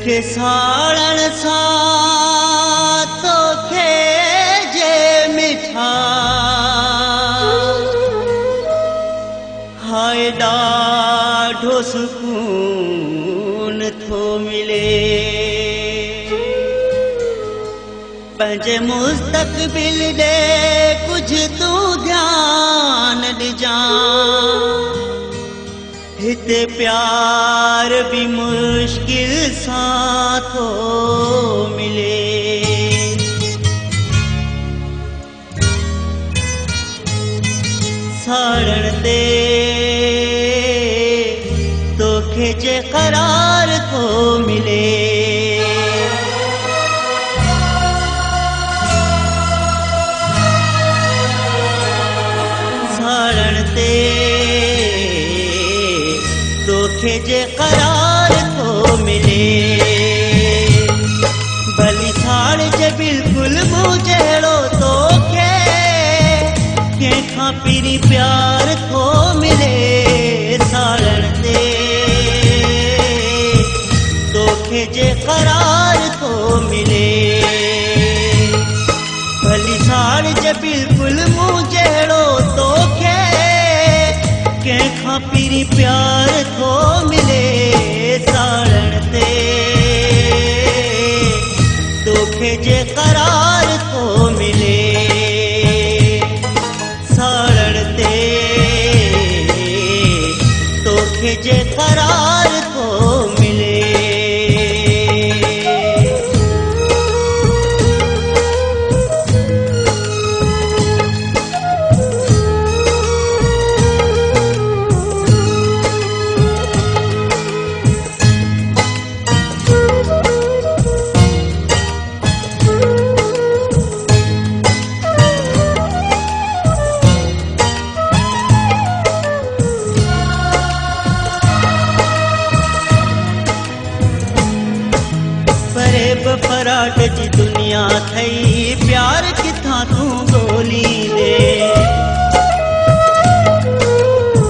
खे साड़ण सां तोखे जे मिठा हाय ॾाढो सुकून थो मिले। पंहिंजे मुस्तक़बिल ॾे कुझु तूं ध्यान ॾिजां। हिते प्यार भी मुश्किल सां थो मिले। साड़ण ते तोखे जे करार थो मिले। साड़ण ते तोखे जे करार थो मिले। भली साड़ जे बिल्कुल मूं जहिड़ो तोखे कंहिंखां पहिरीं प्यार थो मिले। साड़ण ते तोखे जे करार थो मिले। भली साड़ जे बिल्कुल मूं जहिड़ो तोखे कंहिंखां पहिरीं प्यार थो मिले। साड़ण ते तोखे जे करार थो मिले। साड़ण ते तोखे जे करार थो मिले। फरेब फराट जी दुनिया थई प्यार किथां तूं ॻोल्हींदे।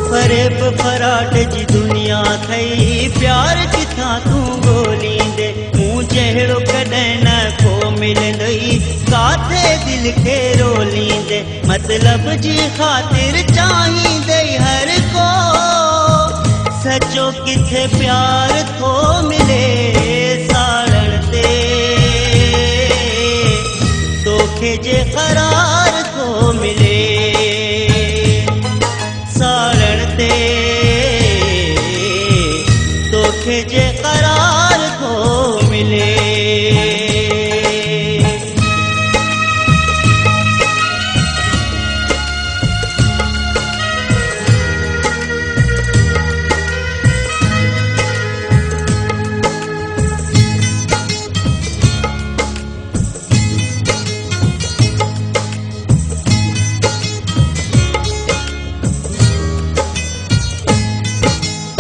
फरेब फराट जी दुनिया थई प्यार किथां तूं ॻोल्हींदे। मूं जहिड़ो कॾहिं न को मिलंदई काथे दिल खे रोलींदे। मतलब जी ख़ातिर चाहींदे हर को सचो किथे प्यार थो मिले। साड़ण ते तोखे जे करार थो मिले। साड़ण ते तोखे जे करार थो मिले।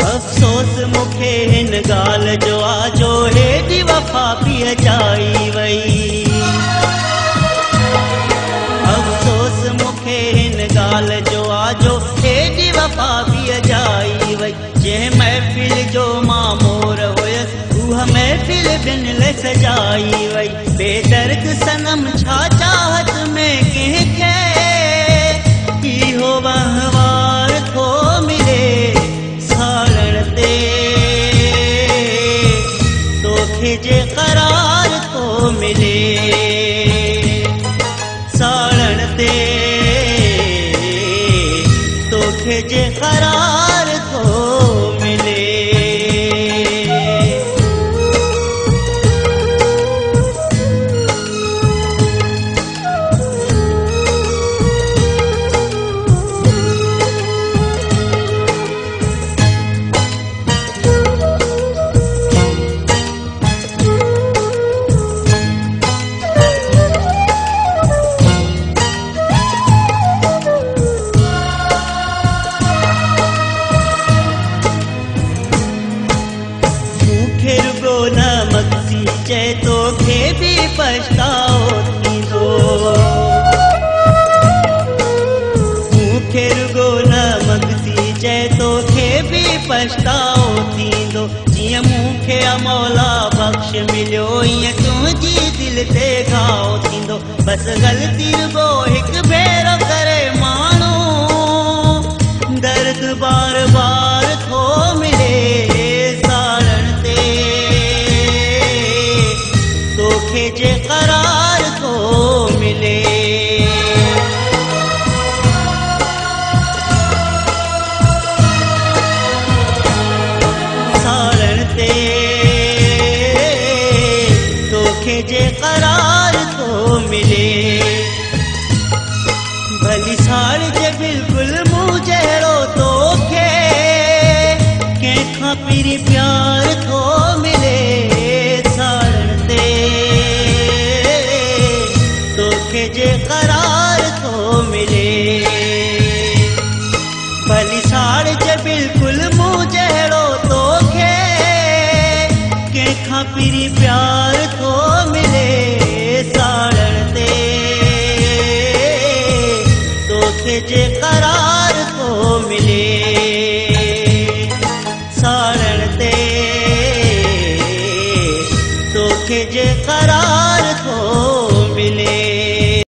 अफ़सोस मूंखे हिन ॻाल्हि जो आजो हेॾी वफ़ा पई अजाई वई। अफ़सोस मूंखे हिन ॻाल्हि जो आजो हेॾी वफ़ा पई अजाई वई। जंहिं महफ़िल जो मां मोर हुयसि उहा महफ़िल ॿियनि लाइ सजाई वई। बेदर्द सनम छा चाहत में कंहिंखे इहो वहिंवार थो मिले। साड़ण ते तोखे जे करार थो मिले। साड़ण ते तोखे जे करार थो मिले। चए तोखे भी पछताओ थींदो। मूंखे रुगो न मगसी चए तोखे भी पछताओ थींदो। जीअं मूं मूंखे मौला बख़्श मिलियो ईअं तुंहिंजी दिल ते घाव थींदो बस ग़लती रुगो हिकु भेरो करे माण्हू दर्द बार बार थो मिले साड़ण ते तोखे जे करार थो मिले साड़ण ते तोखे जे करार थो मिले भली साड़ जे बिल्कुलु मूं जहिड़ो तोखे कंहिंखां पहिरीं प्यार थो मिले साड़ण ते तोखे जे करार थो मिले भली साड़ जे बिल्कुलु मूं जहिड़ो तोखे कंहिंखां पहिरीं प्यार थो मिले साड़ण ते तोखे जे करार